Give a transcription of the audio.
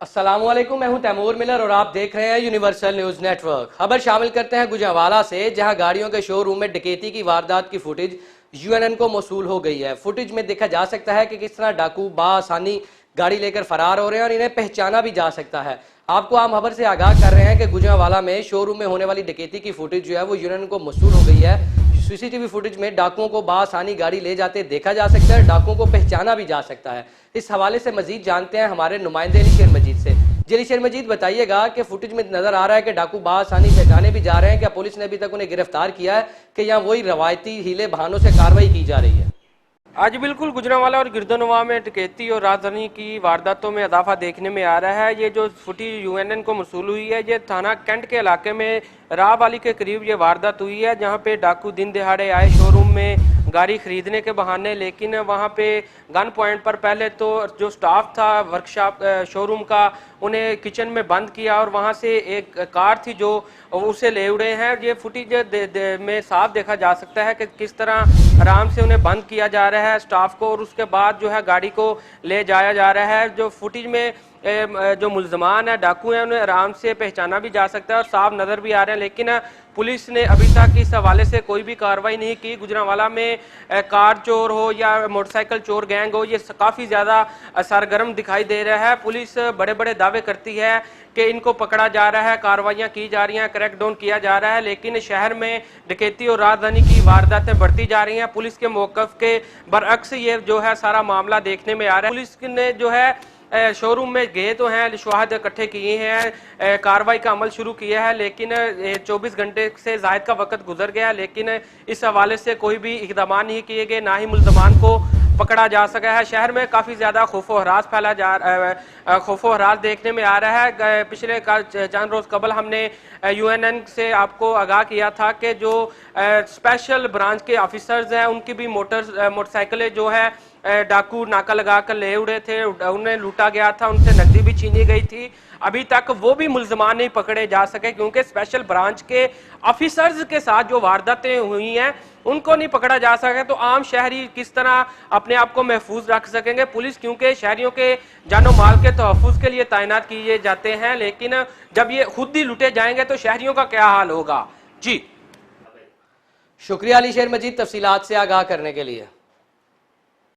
अस्सलामुअलैकुम, मैं हूं तैमूर मिलर और आप देख रहे हैं यूनिवर्सल न्यूज नेटवर्क। खबर शामिल करते हैं गुजरांवाला से, जहां गाड़ियों के शोरूम में डकैती की वारदात की फुटेज यूएनएन को मौसूल हो गई है। फुटेज में देखा जा सकता है कि किस तरह डाकू बाआसानी गाड़ी लेकर फरार हो रहे हैं और इन्हें पहचाना भी जा सकता है। आपको आम खबर से आगाह कर रहे हैं कि गुजरांवाला में शोरूम में होने वाली डकैती की फुटेज जो है वो यूएनएन को मौसूल हो गई है। सीसीटीवी फुटेज में डाकुओं को बाआसानी गाड़ी ले जाते देखा जा सकता है, डाकुओं को पहचाना भी जा सकता है। इस हवाले से मजीद जानते हैं हमारे नुमाइंदे अली शेर मजीद से। जी अली शेर मजीद, बताइएगा कि फुटेज में नजर आ रहा है कि डाकू बाआसानी पहचाने भी जा रहे हैं, क्या पुलिस ने अभी तक उन्हें गिरफ्तार किया है कि यहाँ वही रवायती हीले बहानों से कार्रवाई की जा रही है? आज बिल्कुल गुजरांवाला और गिरदोनवा में डकैती और राजधानी की वारदातों में इजाफा देखने में आ रहा है। ये जो फुटेज यूएनएन को मौसूल हुई है, ये थाना कैंट के इलाके में राहवाली के करीब ये वारदात हुई है, जहाँ पे डाकू दिन दिहाड़े आए शोरूम में गाड़ी खरीदने के बहाने, लेकिन वहाँ पे गन पॉइंट पर पहले तो जो स्टाफ था वर्कशॉप शोरूम का, उन्हें किचन में बंद किया और वहाँ से एक कार थी जो उसे ले उड़े हैं। ये फुटेज में साफ देखा जा सकता है कि किस तरह आराम से उन्हें बंद किया जा रहा है स्टाफ को, और उसके बाद जो है गाड़ी को ले जाया जा रहा है। जो फुटेज में जो मुल्जमान है, डाकू हैं, उन्हें आराम से पहचाना भी जा सकता है और साफ नज़र भी आ रहे हैं, लेकिन पुलिस ने अभी तक इस हवाले से कोई भी कार्रवाई नहीं की। गुजरांवाला में कार चोर हो या मोटरसाइकिल चोर गैंग हो, ये काफ़ी ज़्यादा सरगर्म दिखाई दे रहा है। पुलिस बड़े बड़े दावे करती है कि इनको पकड़ा जा रहा है, कार्रवाइयाँ की जा रही हैं, क्रैकडाउन किया जा रहा है, लेकिन शहर में डकैती और राजधानी की वारदातें बढ़ती जा रही हैं। पुलिस के मौक़िफ़ के बरअक्स ये जो है सारा मामला देखने में आ रहा है। पुलिस ने जो है शोरूम में गए तो हैं, शवाहद इकट्ठे किए हैं, कार्रवाई का अमल शुरू किया है, लेकिन 24 घंटे से ज़ायद का वक्त गुजर गया, लेकिन इस हवाले से कोई भी इक़दाम नहीं किए गए, ना ही मुल्ज़मान को पकड़ा जा सका है। शहर में काफ़ी ज़्यादा खौफ हरास फैला खौफ हरास देखने में आ रहा है। पिछले चंद रोज़ कबल हमने यूएनएन से आपको आगाह किया था कि जो स्पेशल ब्रांच के ऑफिसर्स हैं, उनकी भी मोटरसाइकिलें जो है डाकू नाका लगा कर ले उड़े थे, उन्हें लूटा गया था, उनसे नकदी भी छीनी गई थी। अभी तक वो भी मुल्जमान नहीं पकड़े जा सके, क्योंकि स्पेशल ब्रांच के ऑफिसर्स के साथ जो वारदातें हुई हैं उनको नहीं पकड़ा जा सके, तो आम शहरी किस तरह अपने आप को महफूज रख सकेंगे? पुलिस क्योंकि शहरियों के जानो माल के तहफ़्फ़ुज़ के लिए तैनात किए जाते हैं, लेकिन जब ये खुद ही लुटे जाएंगे तो शहरियों का क्या हाल होगा? जी शुक्रिया अली शेर मजीद तफसीलात से आगाह करने के लिए।